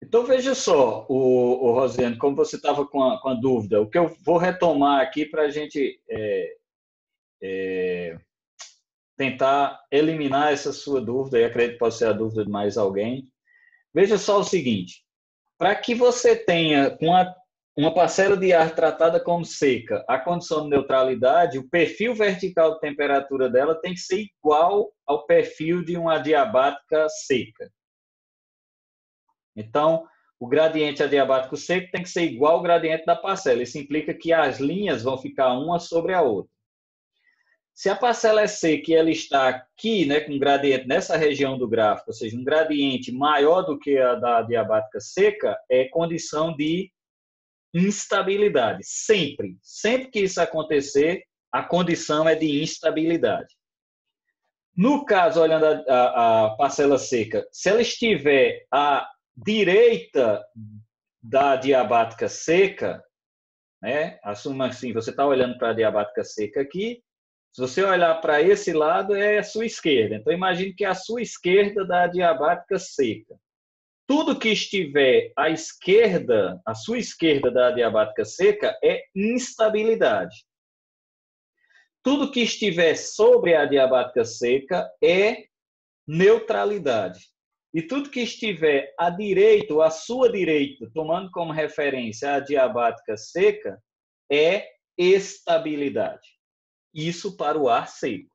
Então, veja só, o Rosiane, como você estava com a dúvida, o que eu vou retomar aqui para a gente tentar eliminar essa sua dúvida, e acredito que pode ser a dúvida de mais alguém. Veja só o seguinte, para que você tenha uma parcela de ar tratada como seca, a condição de neutralidade, o perfil vertical de temperatura dela tem que ser igual ao perfil de uma adiabática seca. Então, o gradiente adiabático seco tem que ser igual ao gradiente da parcela. Isso implica que as linhas vão ficar uma sobre a outra. Se a parcela é seca e ela está aqui, né, com gradiente nessa região do gráfico, ou seja, um gradiente maior do que a da adiabática seca, é condição de instabilidade. Sempre. Sempre que isso acontecer, a condição é de instabilidade. No caso, olhando a parcela seca, se ela estiver à direita da adiabática seca, né? Assuma assim, você está olhando para a adiabática seca aqui, se você olhar para esse lado, é a sua esquerda. Então, imagine que é a sua esquerda da adiabática seca. Tudo que estiver à esquerda, à sua esquerda da adiabática seca, é instabilidade. Tudo que estiver sobre a adiabática seca é neutralidade. E tudo que estiver à direita, ou à sua direita, tomando como referência a adiabática seca, é estabilidade. Isso para o ar seco.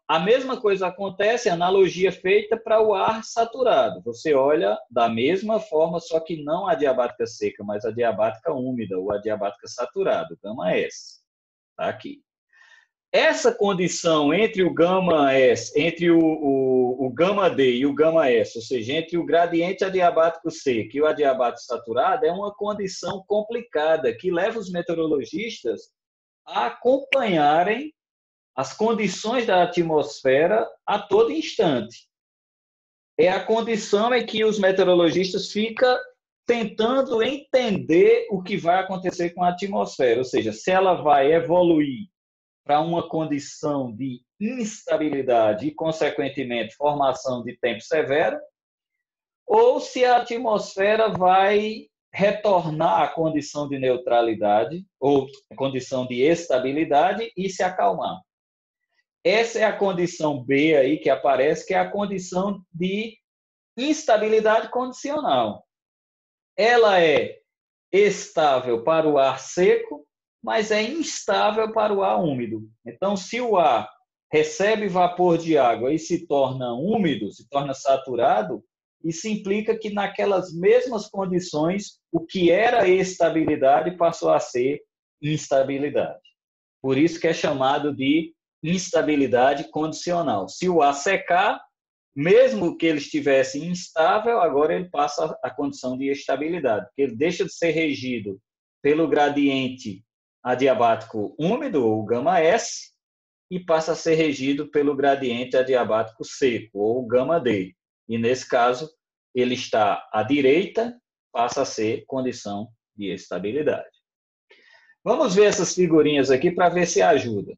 A mesma coisa acontece, analogia feita para o ar saturado. Você olha da mesma forma, só que não a adiabática seca, mas a adiabática úmida, ou a adiabática saturada, gama S. Está aqui. Essa condição entre o gama S, entre o gama D e o gama S, ou seja, entre o gradiente adiabático seco e o adiabático saturado, é uma condição complicada que leva os meteorologistas a acompanharem as condições da atmosfera a todo instante. É a condição em que os meteorologistas ficam tentando entender o que vai acontecer com a atmosfera, ou seja, se ela vai evoluir para uma condição de instabilidade e, consequentemente, formação de tempo severo, ou se a atmosfera vai retornar à condição de neutralidade ou condição de estabilidade e se acalmar. Essa é a condição B aí que aparece, que é a condição de instabilidade condicional. Ela é estável para o ar seco, mas é instável para o ar úmido. Então, se o ar recebe vapor de água e se torna úmido, se torna saturado, isso implica que naquelas mesmas condições, o que era estabilidade passou a ser instabilidade. Por isso que é chamado de instabilidade condicional. Se o ar secar, mesmo que ele estivesse instável, agora ele passa a condição de estabilidade, porque ele deixa de ser regido pelo gradiente adiabático úmido, ou gama S, e passa a ser regido pelo gradiente adiabático seco, ou gama D. E, nesse caso, ele está à direita, passa a ser condição de estabilidade. Vamos ver essas figurinhas aqui para ver se ajuda.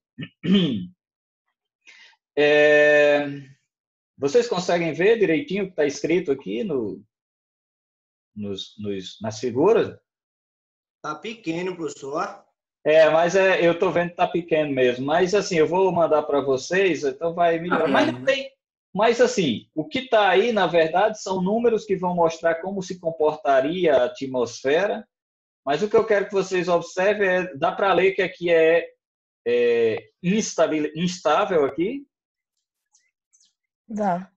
Vocês conseguem ver direitinho o que está escrito aqui nas figuras? Está pequeno, professor. Mas eu estou vendo que está pequeno mesmo. Mas, assim, eu vou mandar para vocês, então vai melhorar. Mas, assim, o que está aí, na verdade, são números que vão mostrar como se comportaria a atmosfera. Mas o que eu quero que vocês observem dá para ler que aqui é instável aqui. Dá.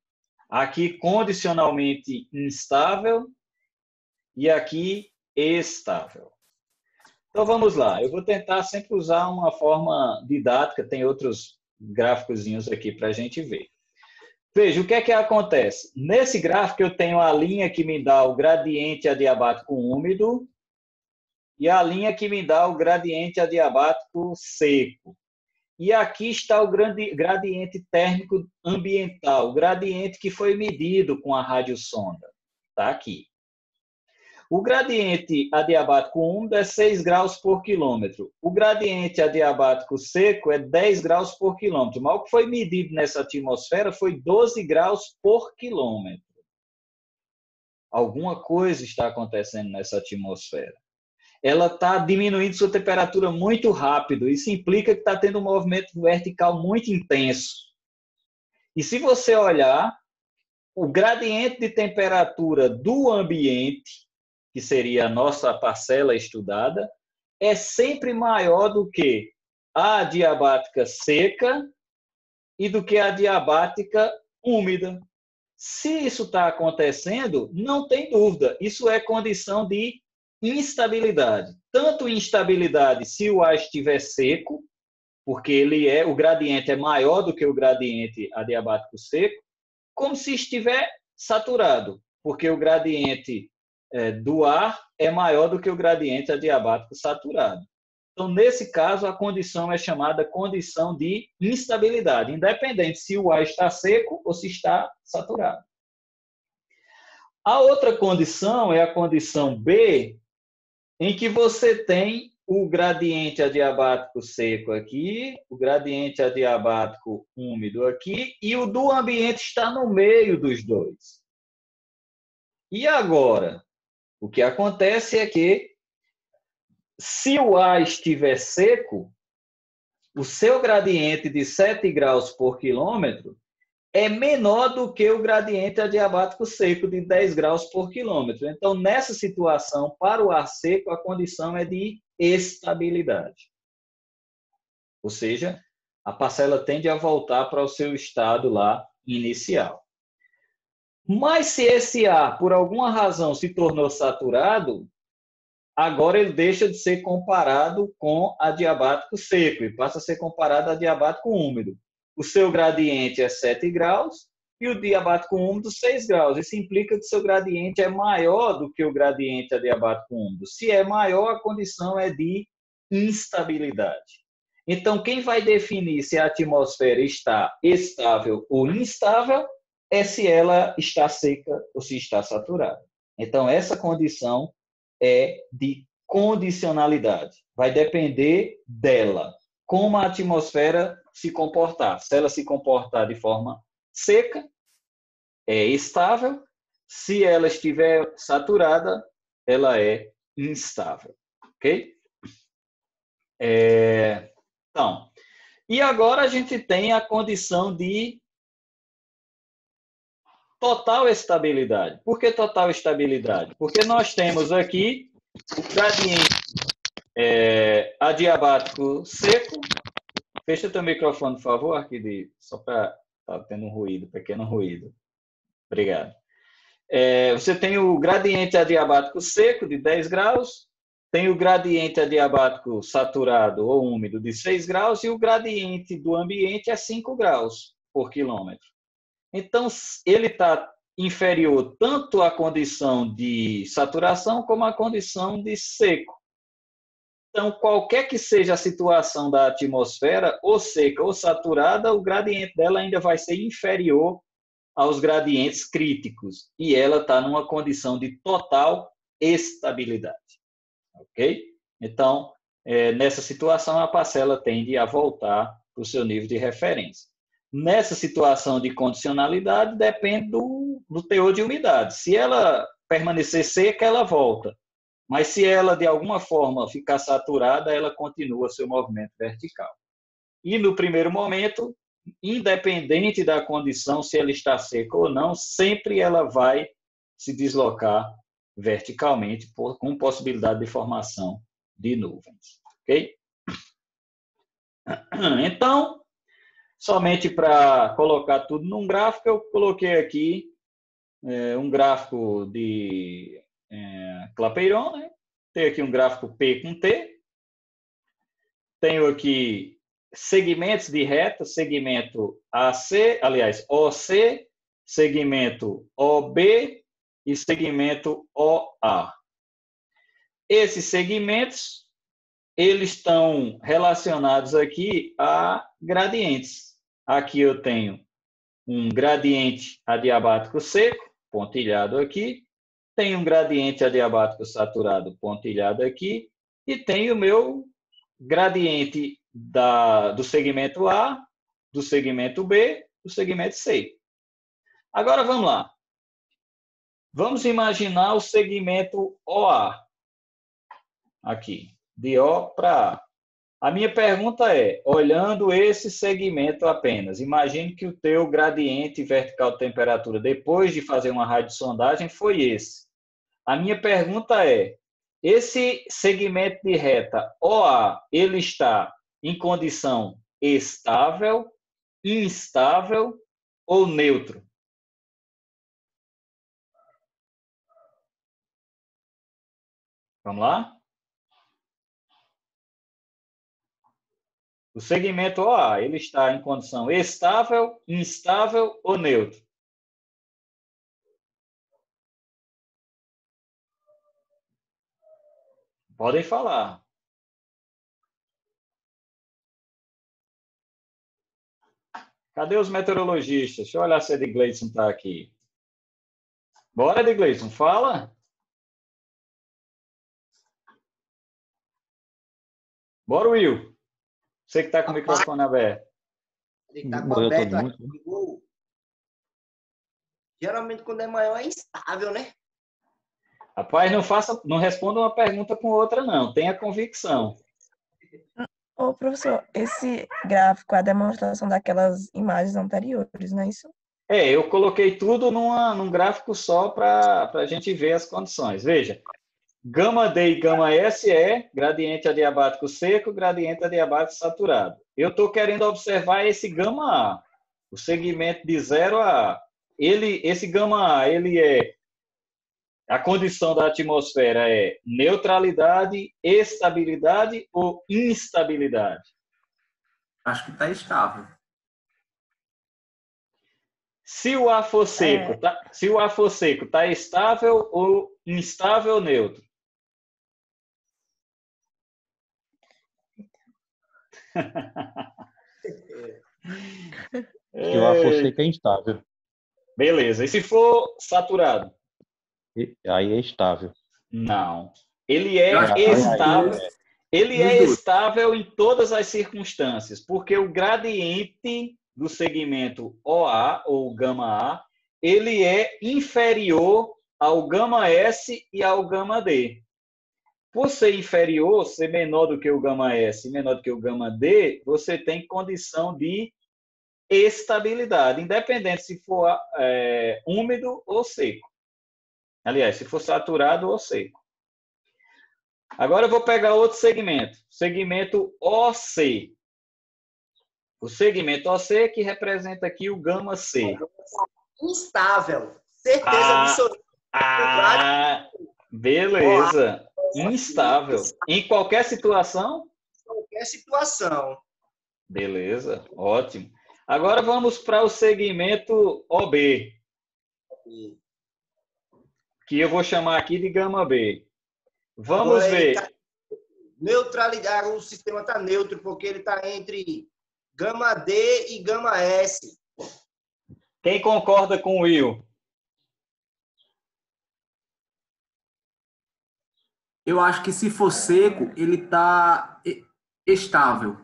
Aqui condicionalmente instável e aqui estável. Então vamos lá, eu vou tentar sempre usar uma forma didática, tem outros gráficozinhos aqui para a gente ver. Veja, o que é que acontece? Nesse gráfico eu tenho a linha que me dá o gradiente adiabático úmido e a linha que me dá o gradiente adiabático seco. E aqui está o gradiente térmico ambiental, o gradiente que foi medido com a radiosonda. Está aqui. O gradiente adiabático úmido é 6 graus por quilômetro. O gradiente adiabático seco é 10 graus por quilômetro. Mas o que foi medido nessa atmosfera foi 12 graus por quilômetro. Alguma coisa está acontecendo nessa atmosfera. Ela está diminuindo sua temperatura muito rápido. Isso implica que está tendo um movimento vertical muito intenso. E se você olhar, o gradiente de temperatura do ambiente, que seria a nossa parcela estudada, é sempre maior do que a adiabática seca e do que a adiabática úmida. Se isso está acontecendo, não tem dúvida, isso é condição de instabilidade. Tanto instabilidade se o ar estiver seco, porque o gradiente é maior do que o gradiente adiabático seco, como se estiver saturado, porque o gradiente do ar é maior do que o gradiente adiabático saturado. Então, nesse caso, a condição é chamada condição de instabilidade, independente se o ar está seco ou se está saturado. A outra condição é a condição B, em que você tem o gradiente adiabático seco aqui, o gradiente adiabático úmido aqui, e o do ambiente está no meio dos dois. E agora, o que acontece é que, se o ar estiver seco, o seu gradiente de 7 graus por quilômetro é menor do que o gradiente adiabático seco de 10 graus por quilômetro. Então, nessa situação, para o ar seco, a condição é de estabilidade. Ou seja, a parcela tende a voltar para o seu estado lá inicial. Mas se esse ar, por alguma razão, se tornou saturado, agora ele deixa de ser comparado com adiabático seco e passa a ser comparado a adiabático úmido. O seu gradiente é 7 graus e o diabático úmido 6 graus. Isso implica que o seu gradiente é maior do que o gradiente adiabático úmido. Se é maior, a condição é de instabilidade. Então, quem vai definir se a atmosfera está estável ou instável é se ela está seca ou se está saturada. Então, essa condição é de condicionalidade. Vai depender dela, como a atmosfera se comportar. Se ela se comportar de forma seca, é estável. Se ela estiver saturada, ela é instável. Ok? Então, e agora a gente tem a condição de total estabilidade. Por que total estabilidade? Porque nós temos aqui o gradiente adiabático seco. Fecha teu microfone, por favor, Arquidio, só para estar tendo um ruído, pequeno ruído. Obrigado. Você tem o gradiente adiabático seco de 10 graus, tem o gradiente adiabático saturado ou úmido de 6 graus e o gradiente do ambiente é 5 graus por quilômetro. Então, ele está inferior tanto à condição de saturação como à condição de seco. Então, qualquer que seja a situação da atmosfera, ou seca ou saturada, o gradiente dela ainda vai ser inferior aos gradientes críticos. E ela está numa condição de total estabilidade. Ok? Então, nessa situação, a parcela tende a voltar para o seu nível de referência. Nessa situação de condicionalidade, depende do teor de umidade. Se ela permanecer seca, ela volta. Mas se ela, de alguma forma, ficar saturada, ela continua seu movimento vertical. E, no primeiro momento, independente da condição, se ela está seca ou não, sempre ela vai se deslocar verticalmente, com possibilidade de formação de nuvens. Ok? Então, somente para colocar tudo num gráfico, eu coloquei aqui um gráfico de Clapeyron, né? Tenho aqui um gráfico P com T. Tenho aqui segmentos de reta, segmento AC, aliás, OC, segmento OB e segmento OA. Esses segmentos, eles estão relacionados aqui a gradientes. Aqui eu tenho um gradiente adiabático seco, pontilhado aqui, tenho um gradiente adiabático saturado, pontilhado aqui, e tenho o meu gradiente do segmento A, do segmento B, do segmento C. Agora vamos lá. Vamos imaginar o segmento OA, aqui, de O para A. A minha pergunta é, olhando esse segmento apenas, imagine que o teu gradiente vertical de temperatura, depois de fazer uma radiosondagem, foi esse. A minha pergunta é, esse segmento de reta OA, ele está em condição estável, instável ou neutro? Vamos lá? O segmento OA, ele está em condição estável, instável ou neutro? Podem falar. Cadê os meteorologistas? Deixa eu olhar se a Edgleison está aqui. Bora, Edgleison, fala. Bora, Will. Você que está com o microfone aberto. Ele está aberto aqui. Geralmente, quando é maior, é instável, né? Rapaz, não responda uma pergunta com outra, não. Tenha convicção. Ô, professor, esse gráfico é a demonstração daquelas imagens anteriores, não é isso? Eu coloquei tudo num gráfico só para a gente ver as condições. Veja, gama D e gama S é gradiente adiabático seco, gradiente adiabático saturado. Eu estou querendo observar esse gama A, o segmento de 0 a A. Esse gama A, a condição da atmosfera é neutralidade, estabilidade ou instabilidade? Acho que está estável. Se o ar for seco, está estável ou instável ou neutro? Se o ar for seco, é instável. Beleza. E se for saturado? Aí é estável. Não. Ele é estável. Ele é estável em todas as circunstâncias, porque o gradiente do segmento OA, ou gama A, ele é inferior ao gama S e ao gama D. Por ser inferior, ser menor do que o gama S e menor do que o gama D, você tem condição de estabilidade, independente se for úmido ou seco. Aliás, se for saturado ou seco. Agora eu vou pegar outro segmento, segmento OC. O segmento OC que representa aqui o gama C. Instável. Certeza absoluta. Beleza. Instável. Em qualquer situação? Em qualquer situação. Beleza, ótimo. Agora vamos para o segmento OB, que eu vou chamar aqui de gama B. Vamos ver. Neutralidade, o sistema está neutro, porque ele está entre gama D e gama S. Quem concorda com o Will? Eu acho que se for seco, ele está estável.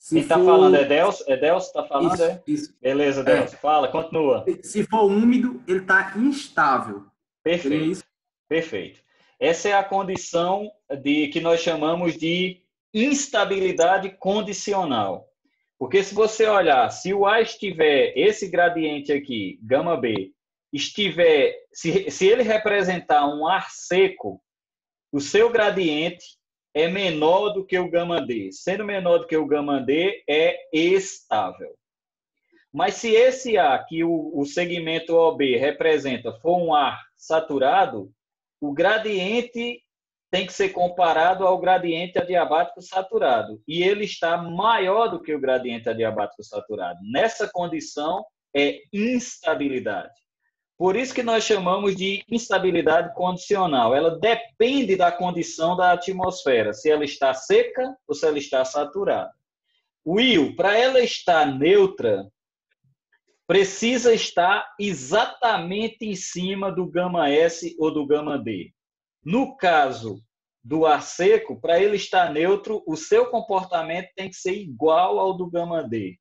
Quem está falando é Delcio? É Delcio que está falando? Isso. Beleza, Delcio. Fala, continua. Se for úmido, ele está instável. Perfeito. Perfeito. Essa é a condição que nós chamamos de instabilidade condicional. Porque se você olhar, se o ar estiver, esse gradiente aqui, gama B, estiver, se ele representar um ar seco, o seu gradiente é menor do que o gama D. Sendo menor do que o gama D, é estável. Mas se esse ar que o segmento OB representa for um ar saturado, o gradiente tem que ser comparado ao gradiente adiabático saturado. E ele está maior do que o gradiente adiabático saturado. Nessa condição, é instabilidade. Por isso que nós chamamos de instabilidade condicional. Ela depende da condição da atmosfera, se ela está seca ou se ela está saturada. Will, para ela estar neutra, precisa estar exatamente em cima do gama S ou do gama D. No caso do ar seco, para ele estar neutro, o seu comportamento tem que ser igual ao do gama D.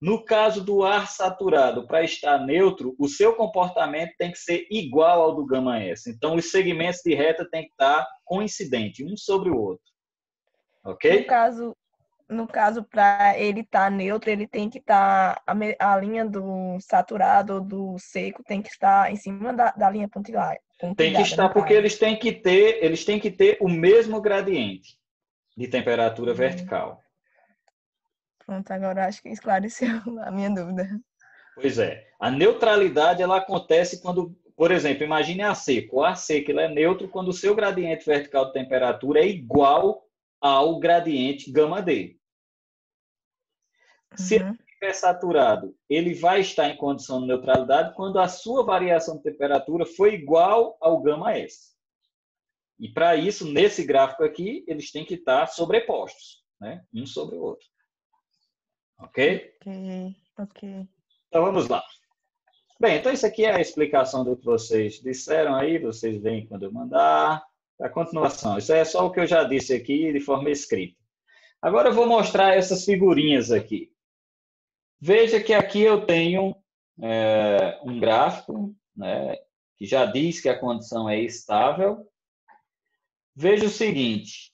No caso do ar saturado, para estar neutro, o seu comportamento tem que ser igual ao do gama S. Então, os segmentos de reta têm que estar coincidentes, um sobre o outro. Ok? No caso, para ele estar neutro, ele tem que estar, a linha do saturado ou do seco tem que estar em cima da linha pontilhada. Tem que estar, porque eles têm que ter o mesmo gradiente de temperatura vertical. Pronto, agora acho que esclareceu a minha dúvida. Pois é. A neutralidade ela acontece quando, por exemplo, imagine ar seco. O ar seco ele é neutro quando o seu gradiente vertical de temperatura é igual ao gradiente gama D. Se ele estiver saturado, ele vai estar em condição de neutralidade quando a sua variação de temperatura for igual ao gama S. E para isso, nesse gráfico aqui, eles têm que estar sobrepostos, né? Um sobre o outro. Ok? Ok. Então, vamos lá. Bem, então isso aqui é a explicação do que vocês disseram aí, vocês veem quando eu mandar. A continuação, isso é só o que eu já disse aqui de forma escrita. Agora eu vou mostrar essas figurinhas aqui. Veja que aqui eu tenho um gráfico, né, que já diz que a condição é estável. Veja o seguinte,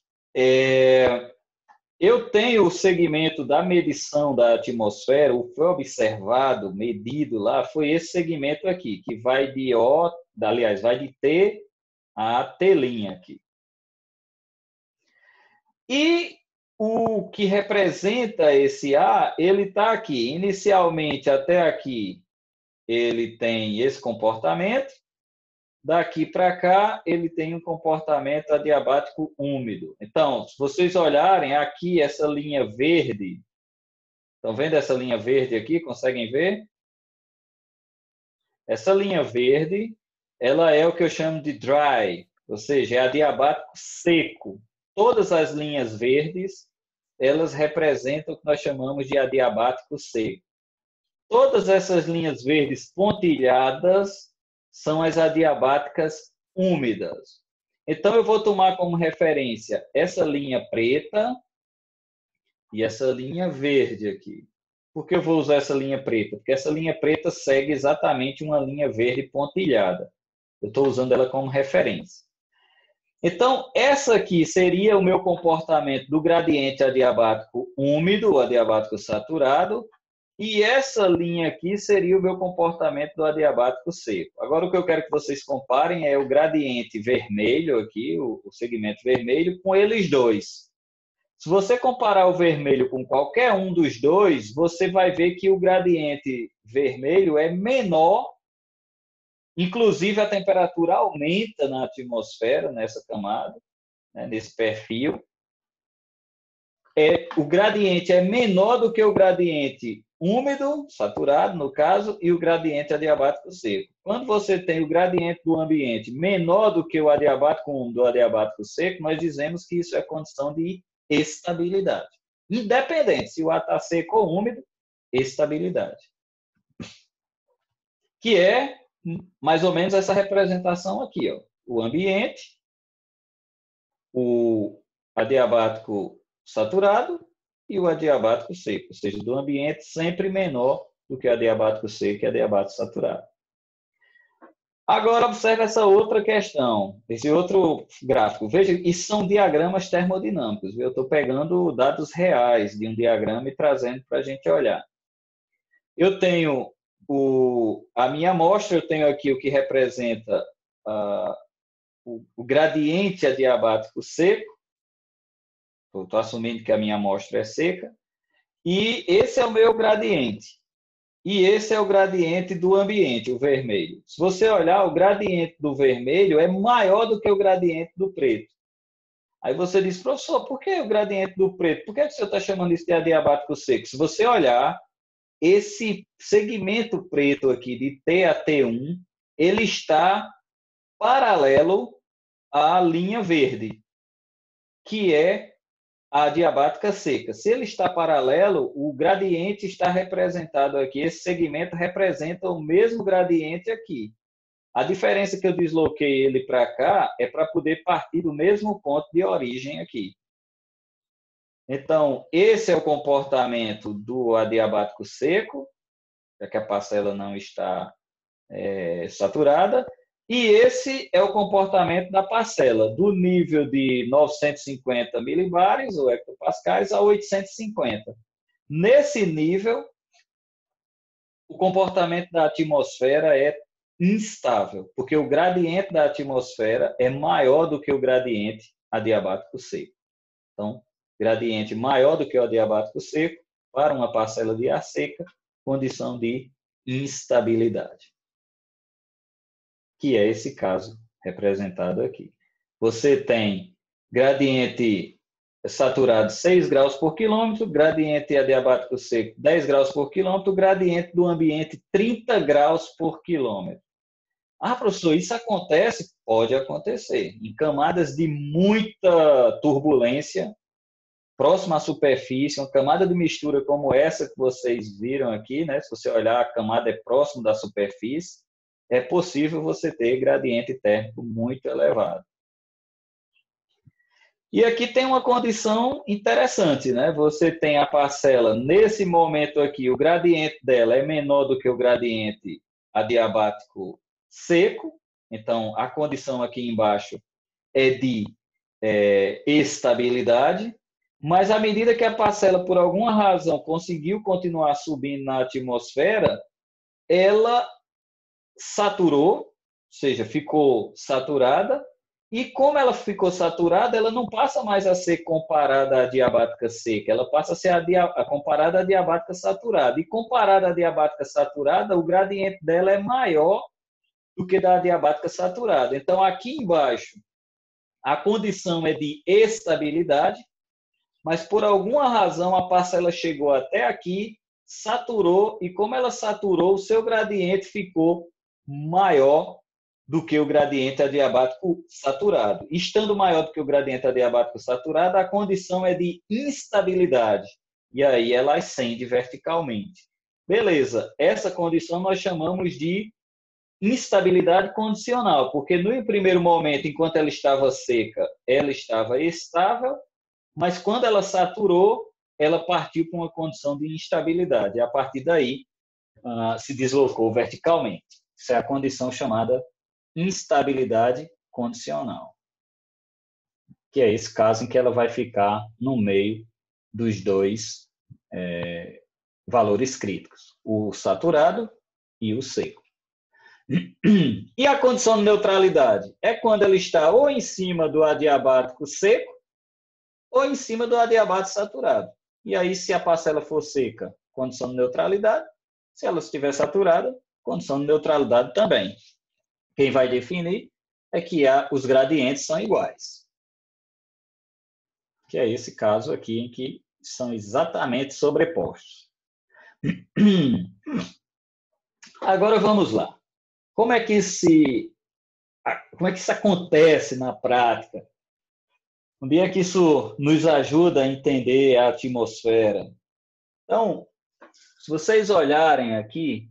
eu tenho o segmento da medição da atmosfera, o que foi observado, medido lá, foi esse segmento aqui, que vai de vai de T a T' aqui. E o que representa esse A, ele está aqui. Inicialmente, até aqui, ele tem esse comportamento. Daqui para cá, ele tem um comportamento adiabático úmido. Então, se vocês olharem aqui, essa linha verde, estão vendo essa linha verde aqui? Conseguem ver? Essa linha verde, ela é o que eu chamo de dry, ou seja, é adiabático seco. Todas as linhas verdes, elas representam o que nós chamamos de adiabático seco. Todas essas linhas verdes pontilhadas são as adiabáticas úmidas. Então, eu vou tomar como referência essa linha preta e essa linha verde aqui. Por que eu vou usar essa linha preta? Porque essa linha preta segue exatamente uma linha verde pontilhada. Eu estou usando ela como referência. Então, essa aqui seria o meu comportamento do gradiente adiabático úmido, adiabático saturado, e essa linha aqui seria o meu comportamento do adiabático seco. Agora, o que eu quero que vocês comparem é o gradiente vermelho aqui, o segmento vermelho, com eles dois. Se você comparar o vermelho com qualquer um dos dois, você vai ver que o gradiente vermelho é menor. Inclusive, a temperatura aumenta na atmosfera, nessa camada, né, nesse perfil. O gradiente é menor do que o gradiente úmido, saturado, no caso, e o gradiente adiabático seco. Quando você tem o gradiente do ambiente menor do que o adiabático úmido ou adiabático seco, nós dizemos que isso é condição de estabilidade. Independente se o ar está seco ou úmido, estabilidade. Que é mais ou menos essa representação aqui, ó. O ambiente, o adiabático saturado e o adiabático seco, ou seja, do ambiente sempre menor do que o adiabático seco e o adiabático saturado. Agora, observe essa outra questão, esse outro gráfico. Veja, isso são diagramas termodinâmicos. Eu estou pegando dados reais de um diagrama e trazendo para a gente olhar. Eu tenho a minha amostra, eu tenho aqui o que representa o gradiente adiabático seco. Eu estou assumindo que a minha amostra é seca. E esse é o meu gradiente. E esse é o gradiente do ambiente, o vermelho. Se você olhar, o gradiente do vermelho é maior do que o gradiente do preto. Aí você diz, professor, por que o gradiente do preto? Por que você está chamando isso de adiabático seco? Se você olhar, esse segmento preto aqui de T a T1, ele está paralelo à linha verde, que é a adiabática seca. Se ele está paralelo, o gradiente está representado aqui. Esse segmento representa o mesmo gradiente aqui. A diferença que eu desloquei ele para cá é para poder partir do mesmo ponto de origem aqui. Então, esse é o comportamento do adiabático seco, já que a parcela não está saturada, e esse é o comportamento da parcela, do nível de 950 milibares, ou hectopascais, a 850. Nesse nível, o comportamento da atmosfera é instável, porque o gradiente da atmosfera é maior do que o gradiente adiabático seco. Então, gradiente maior do que o adiabático seco, para uma parcela de ar seca, condição de instabilidade, que é esse caso representado aqui. Você tem gradiente saturado 6 graus por quilômetro, gradiente adiabático seco 10 graus por quilômetro, gradiente do ambiente 30 graus por quilômetro. Ah, professor, isso acontece? Pode acontecer. Em camadas de muita turbulência, próxima à superfície, uma camada de mistura como essa que vocês viram aqui, né? Se você olhar, a camada é próxima da superfície, é possível você ter gradiente térmico muito elevado. E aqui tem uma condição interessante, né? Você tem a parcela, nesse momento aqui, o gradiente dela é menor do que o gradiente adiabático seco, então a condição aqui embaixo é de estabilidade, mas à medida que a parcela, por alguma razão, conseguiu continuar subindo na atmosfera, ela saturou, ou seja, ficou saturada, e como ela ficou saturada, ela não passa mais a ser comparada à diabática seca, ela passa a ser comparada à diabática saturada. E comparada à diabática saturada, o gradiente dela é maior do que da diabática saturada. Então, aqui embaixo, a condição é de estabilidade, mas por alguma razão a parcela chegou até aqui, saturou, e como ela saturou, o seu gradiente ficou maior do que o gradiente adiabático saturado. Estando maior do que o gradiente adiabático saturado, a condição é de instabilidade. E aí ela ascende verticalmente. Beleza, essa condição nós chamamos de instabilidade condicional, porque no primeiro momento, enquanto ela estava seca, ela estava estável, mas quando ela saturou, ela partiu para uma condição de instabilidade. E a partir daí, se deslocou verticalmente. Isso é a condição chamada instabilidade condicional, que é esse caso em que ela vai ficar no meio dos dois valores críticos, o saturado e o seco. E a condição de neutralidade é quando ela está ou em cima do adiabático seco ou em cima do adiabático saturado. E aí, se a parcela for seca, condição de neutralidade. Se ela estiver saturada, condição de neutralidade também. Quem vai definir é que os gradientes são iguais. Que é esse caso aqui em que são exatamente sobrepostos. Agora vamos lá. Como é que isso acontece na prática? Onde é que isso nos ajuda a entender a atmosfera? Então, se vocês olharem aqui,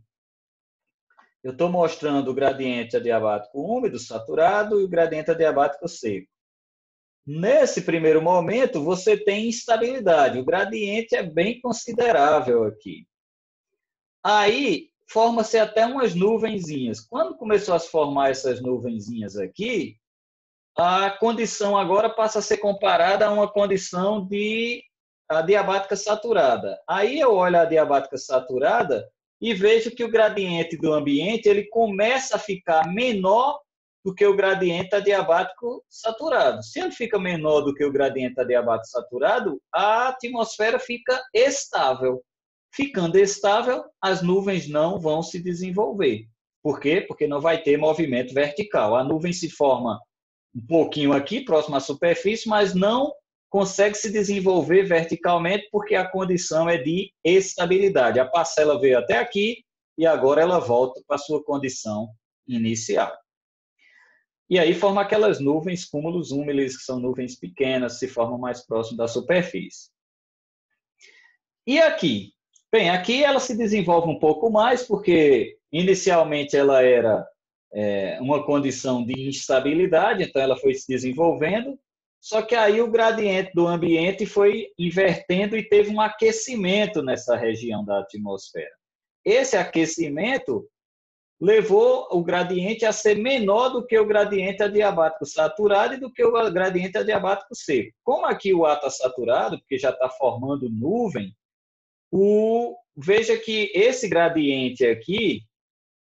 eu estou mostrando o gradiente adiabático úmido, saturado, e o gradiente adiabático seco. Nesse primeiro momento, você tem instabilidade. O gradiente é bem considerável aqui. Aí, forma-se até umas nuvenzinhas. Quando começou a se formar essas nuvenzinhas aqui, a condição agora passa a ser comparada a uma condição de adiabática saturada. Aí eu olho a adiabática saturada e vejo que o gradiente do ambiente ele começa a ficar menor do que o gradiente adiabático saturado. Se ele fica menor do que o gradiente adiabático saturado, a atmosfera fica estável. Ficando estável, as nuvens não vão se desenvolver. Por quê? Porque não vai ter movimento vertical. A nuvem se forma um pouquinho aqui, próximo à superfície, mas não consegue se desenvolver verticalmente porque a condição é de estabilidade. A parcela veio até aqui e agora ela volta para a sua condição inicial. E aí forma aquelas nuvens cúmulos úmiles, que são nuvens pequenas, se formam mais próximo da superfície. E aqui? Bem, aqui ela se desenvolve um pouco mais porque inicialmente ela era uma condição de instabilidade, então ela foi se desenvolvendo, Só que aí o gradiente do ambiente foi invertendo e teve um aquecimento nessa região da atmosfera. Esse aquecimento levou o gradiente a ser menor do que o gradiente adiabático saturado e do que o gradiente adiabático seco. Como aqui o ar está saturado, porque já está formando nuvem, veja que esse gradiente aqui,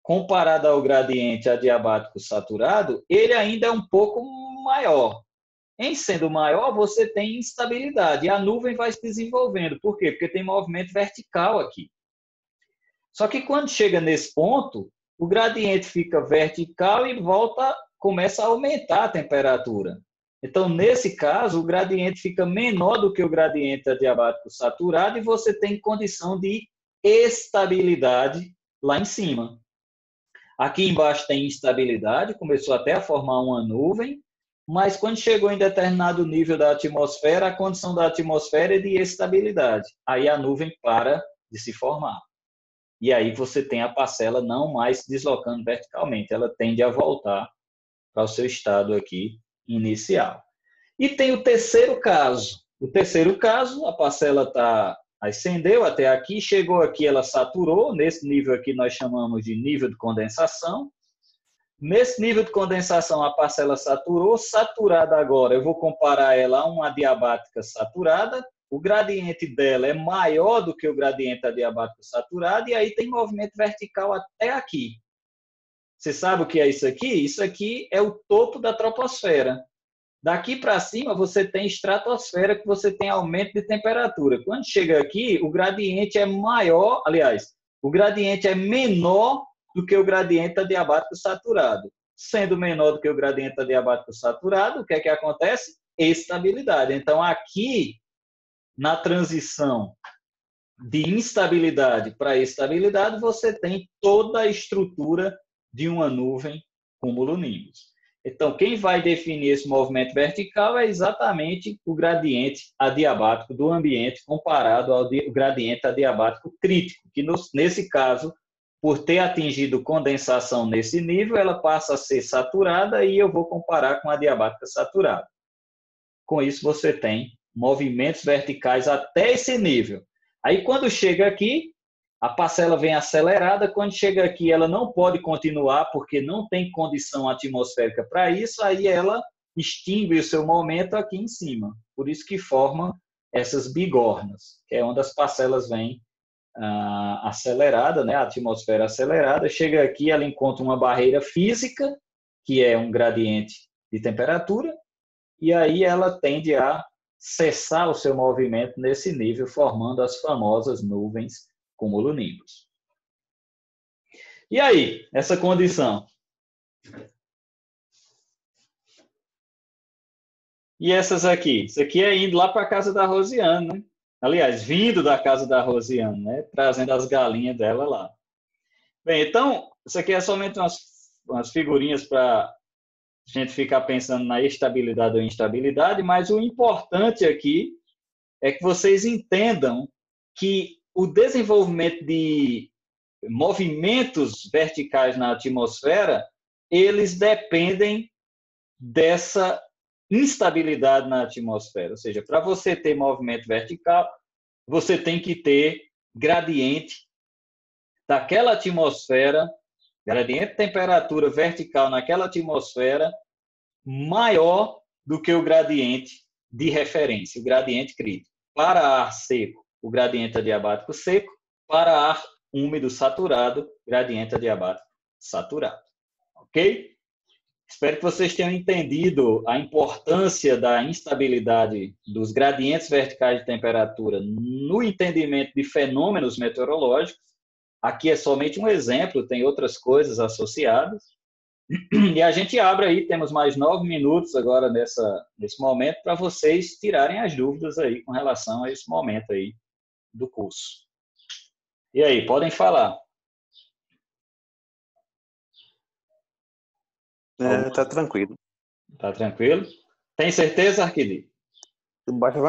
comparado ao gradiente adiabático saturado, ele ainda é um pouco maior. Em sendo maior, você tem instabilidade e a nuvem vai se desenvolvendo. Por quê? Porque tem movimento vertical aqui. Só que quando chega nesse ponto, o gradiente fica vertical e começa a aumentar a temperatura. Então, nesse caso, o gradiente fica menor do que o gradiente adiabático saturado e você tem condição de estabilidade lá em cima. Aqui embaixo tem instabilidade, começou até a formar uma nuvem, mas quando chegou em determinado nível da atmosfera, a condição da atmosfera é de estabilidade. Aí a nuvem para de se formar. E aí você tem a parcela não mais se deslocando verticalmente, ela tende a voltar para o seu estado aqui inicial. E tem o terceiro caso. O terceiro caso, a parcela ascendeu até aqui, chegou aqui, ela saturou, nesse nível aqui nós chamamos de nível de condensação. Nesse nível de condensação, a parcela saturou, saturada agora, eu vou comparar ela a uma adiabática saturada, o gradiente dela é maior do que o gradiente adiabático saturado, e aí tem movimento vertical até aqui. Você sabe o que é isso aqui? Isso aqui é o topo da troposfera. Daqui para cima, você tem estratosfera, que você tem aumento de temperatura. Quando chega aqui, o gradiente é maior, aliás, o gradiente é menor do que o gradiente adiabático saturado. Sendo menor do que o gradiente adiabático saturado, o que é que acontece? Estabilidade. Então, aqui, na transição de instabilidade para estabilidade, você tem toda a estrutura de uma nuvem cumulonimbus. Então, quem vai definir esse movimento vertical é exatamente o gradiente adiabático do ambiente comparado ao gradiente adiabático crítico, que nesse caso, por ter atingido condensação nesse nível, ela passa a ser saturada e eu vou comparar com a adiabática saturada. Com isso, você tem movimentos verticais até esse nível. Aí, quando chega aqui, a parcela vem acelerada. Quando chega aqui, ela não pode continuar, porque não tem condição atmosférica para isso, aí ela extingue o seu momento aqui em cima. Por isso que forma essas bigornas, que é onde as parcelas vêm acelerada, né? A atmosfera acelerada. Chega aqui, ela encontra uma barreira física, que é um gradiente de temperatura, e aí ela tende a cessar o seu movimento nesse nível, formando as famosas nuvens cumulonimbus. E aí, essa condição? E essas aqui? Isso aqui é indo lá para a casa da Rosiane, né? Aliás, vindo da casa da Rosiane, né? Trazendo as galinhas dela lá. Bem, então, isso aqui é somente umas figurinhas para a gente ficar pensando na estabilidade ou instabilidade, mas o importante aqui é que vocês entendam que o desenvolvimento de movimentos verticais na atmosfera, eles dependem dessa instabilidade na atmosfera. Ou seja, para você ter movimento vertical, você tem que ter gradiente daquela atmosfera, gradiente de temperatura vertical naquela atmosfera maior do que o gradiente de referência, o gradiente crítico. Para ar seco, o gradiente adiabático seco; para ar úmido saturado, gradiente adiabático saturado. Ok? Espero que vocês tenham entendido a importância da instabilidade dos gradientes verticais de temperatura no entendimento de fenômenos meteorológicos. Aqui é somente um exemplo, tem outras coisas associadas. E a gente abre aí, temos mais 9 minutos agora nesse momento para vocês tirarem as dúvidas aí com relação a esse momento aí do curso. E aí, podem falar. Tá tranquilo. Tá tranquilo? Tem certeza, Arquidi? Basta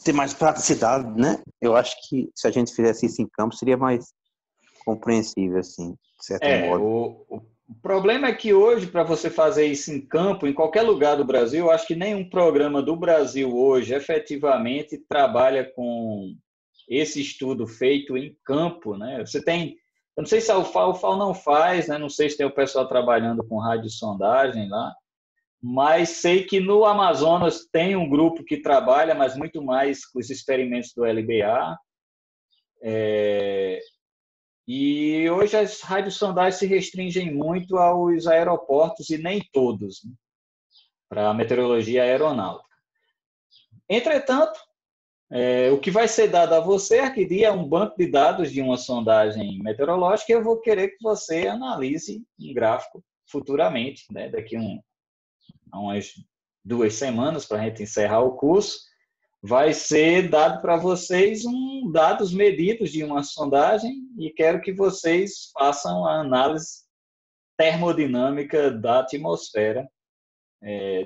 ter mais praticidade, né? Eu acho que se a gente fizesse isso em campo, seria mais compreensível, assim, de certo modo. O problema é que hoje, para você fazer isso em campo, em qualquer lugar do Brasil, eu acho que nenhum programa do Brasil hoje efetivamente trabalha com esse estudo feito em campo, né? Você tem, eu não sei se a UFAL não faz, né? Não sei se tem o pessoal trabalhando com radiosondagem lá, mas sei que no Amazonas tem um grupo que trabalha, mas muito mais com os experimentos do LBA. E hoje as radiosondagens se restringem muito aos aeroportos e nem todos, né, para a meteorologia aeronáutica. Entretanto, o que vai ser dado a você aqui dia é um banco de dados de uma sondagem meteorológica e eu vou querer que você analise um gráfico futuramente, né, daqui a umas 2 semanas para a gente encerrar o curso, vai ser dado para vocês dados medidos de uma sondagem e quero que vocês façam a análise termodinâmica da atmosfera,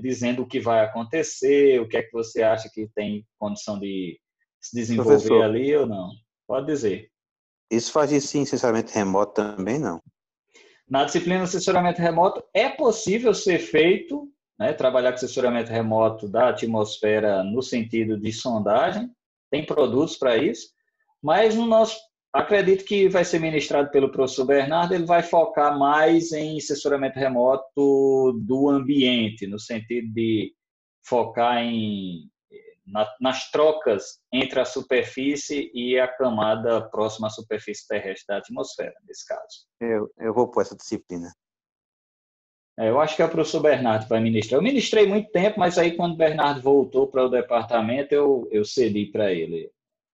dizendo o que vai acontecer, o que é que você acha que tem condição de se desenvolver Professor, ali ou não. Pode dizer. isso faz isso em assessoramento remoto também, não? Na disciplina de assessoramento remoto é possível ser feito, né, trabalhar com assessoramento remoto da atmosfera no sentido de sondagem, tem produtos para isso, mas no nosso, acredito que vai ser ministrado pelo professor Bernardo, ele vai focar mais em assessoramento remoto do ambiente, no sentido de focar nas trocas entre a superfície e a camada próxima à superfície terrestre da atmosfera, nesse caso. Eu vou por essa disciplina. Eu acho que é o professor Bernardo que vai ministrar. Eu ministrei muito tempo, mas aí quando o Bernardo voltou para o departamento, eu cedi para ele.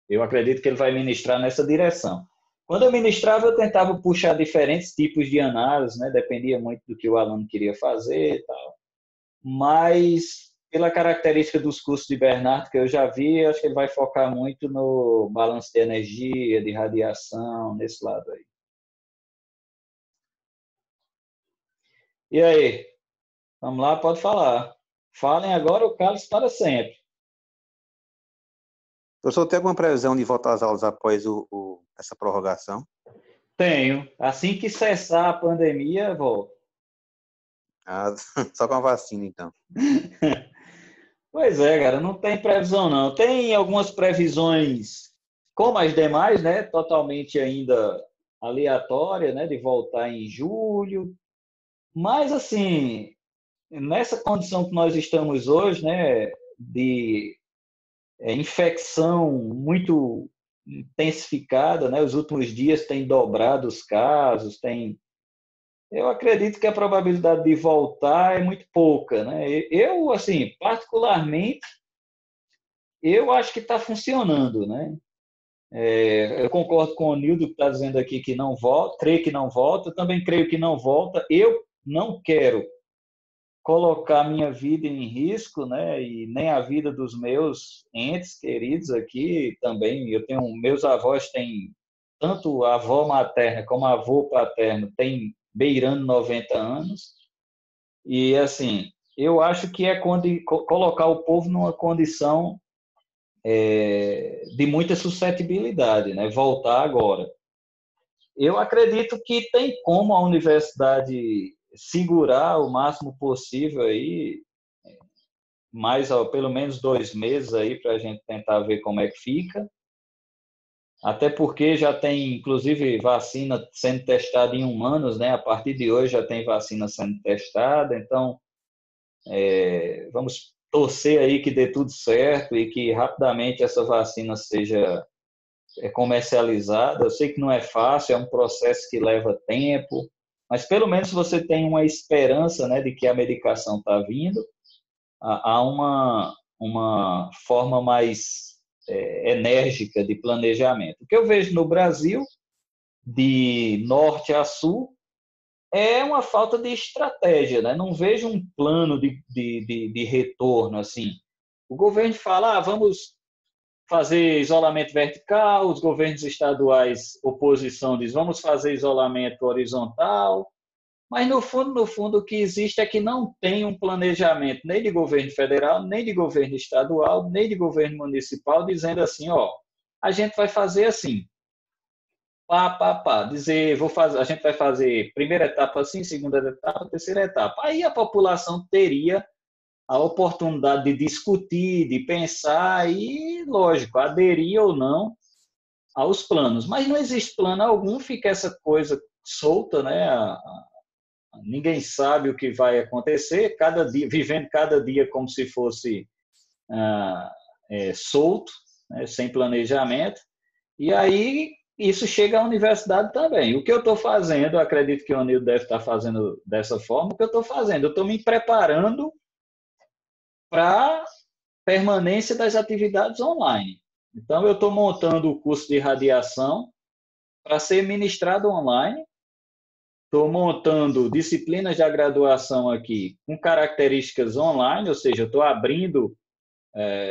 Eu acredito que ele vai ministrar nessa direção. Quando eu ministrava, eu tentava puxar diferentes tipos de análise, né? Dependia muito do que o aluno queria fazer e tal. Mas, pela característica dos cursos de Bernardo que eu já vi, eu acho que ele vai focar muito no balanço de energia, de radiação, nesse lado aí. E aí? Vamos lá, pode falar. Falem agora ou cale-se para sempre. Professor, tem alguma previsão de voltar às aulas após essa prorrogação? Tenho. Assim que cessar a pandemia, volto. Ah, só com a vacina, então. Pois é, cara, não tem previsão não. Tem algumas previsões, como as demais, né? Totalmente ainda aleatória, né? De voltar em julho. Mas, assim, nessa condição que nós estamos hoje, né? De infecção muito intensificada, né? Os últimos dias tem dobrado os casos, eu acredito que a probabilidade de voltar é muito pouca, né? Eu, assim, particularmente, eu acho que está funcionando, né? Eu concordo com o Nildo que está dizendo aqui que não volta, creio que não volta, eu também creio que não volta. Eu não quero colocar minha vida em risco, né? E nem a vida dos meus entes queridos aqui também. Meus avós têm tanto a avó materna como a avô paterno tem beirando 90 anos. E assim, eu acho que é colocar o povo numa condição de muita suscetibilidade, né? Voltar agora. Eu acredito que tem como a universidade segurar o máximo possível aí, pelo menos 2 meses aí para a gente tentar ver como é que fica. Até porque já tem, inclusive, vacina sendo testada em humanos, né? A partir de hoje já tem vacina sendo testada, então vamos torcer aí que dê tudo certo e que rapidamente essa vacina seja comercializada. Eu sei que não é fácil, é um processo que leva tempo, mas pelo menos você tem uma esperança, né, de que a medicação está vindo. Há uma forma mais enérgica de planejamento. O que eu vejo no Brasil, de norte a sul, é uma falta de estratégia, né? Não vejo um plano de retorno assim. O governo fala, vamos fazer isolamento vertical, os governos estaduais, oposição, diz, vamos fazer isolamento horizontal, mas no fundo, o que existe é que não tem um planejamento nem de governo federal, nem de governo estadual, nem de governo municipal, dizendo assim, a gente vai fazer assim. dizer, a gente vai fazer primeira etapa assim, segunda etapa, terceira etapa. Aí a população teria a oportunidade de discutir, de pensar e, lógico, aderir ou não aos planos. Mas não existe plano algum, fica essa coisa solta, né? Ninguém sabe o que vai acontecer, cada dia, vivendo cada dia como se fosse solto, né? Sem planejamento. E aí isso chega à universidade também. O que eu estou fazendo, eu acredito que o Nildo deve estar fazendo dessa forma, o que eu estou fazendo? Eu estou me preparando para permanência das atividades online. Então, eu estou montando o curso de radiação para ser ministrado online. Estou montando disciplinas de graduação aqui com características online, ou seja, eu estou abrindo,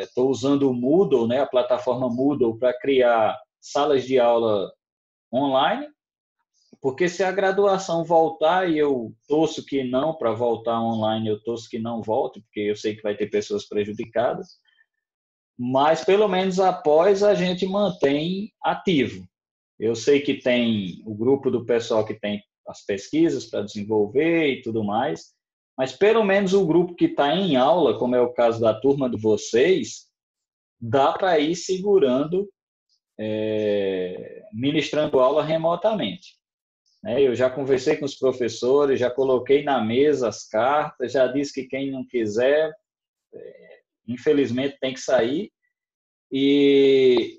estou usando o Moodle, né, a plataforma Moodle, para criar salas de aula online, porque se a graduação voltar, e eu torço que não, para voltar online, eu torço que não volte, porque eu sei que vai ter pessoas prejudicadas, mas pelo menos após a gente mantém ativo. Eu sei que tem o grupo do pessoal que tem as pesquisas para desenvolver e tudo mais, mas pelo menos o grupo que está em aula, como é o caso da turma de vocês, dá para ir segurando, ministrando aula remotamente. Eu já conversei com os professores, já coloquei na mesa as cartas, já disse que quem não quiser, infelizmente, tem que sair. E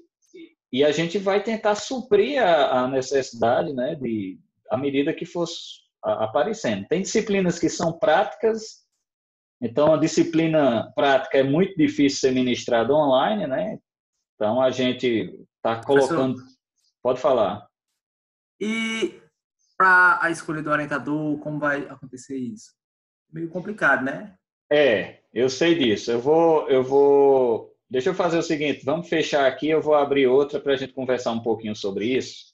a gente vai tentar suprir a necessidade, né, à medida que for aparecendo. Tem disciplinas que são práticas, então a disciplina prática é muito difícil ser ministrada online, né? Então a gente está colocando... Pode falar. E para a escolha do orientador, como vai acontecer isso? Meio complicado, né? Eu sei disso. Deixa eu fazer o seguinte, vamos fechar aqui, eu vou abrir outra para a gente conversar um pouquinho sobre isso.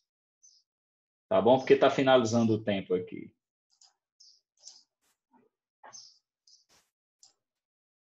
Tá bom? Porque está finalizando o tempo aqui.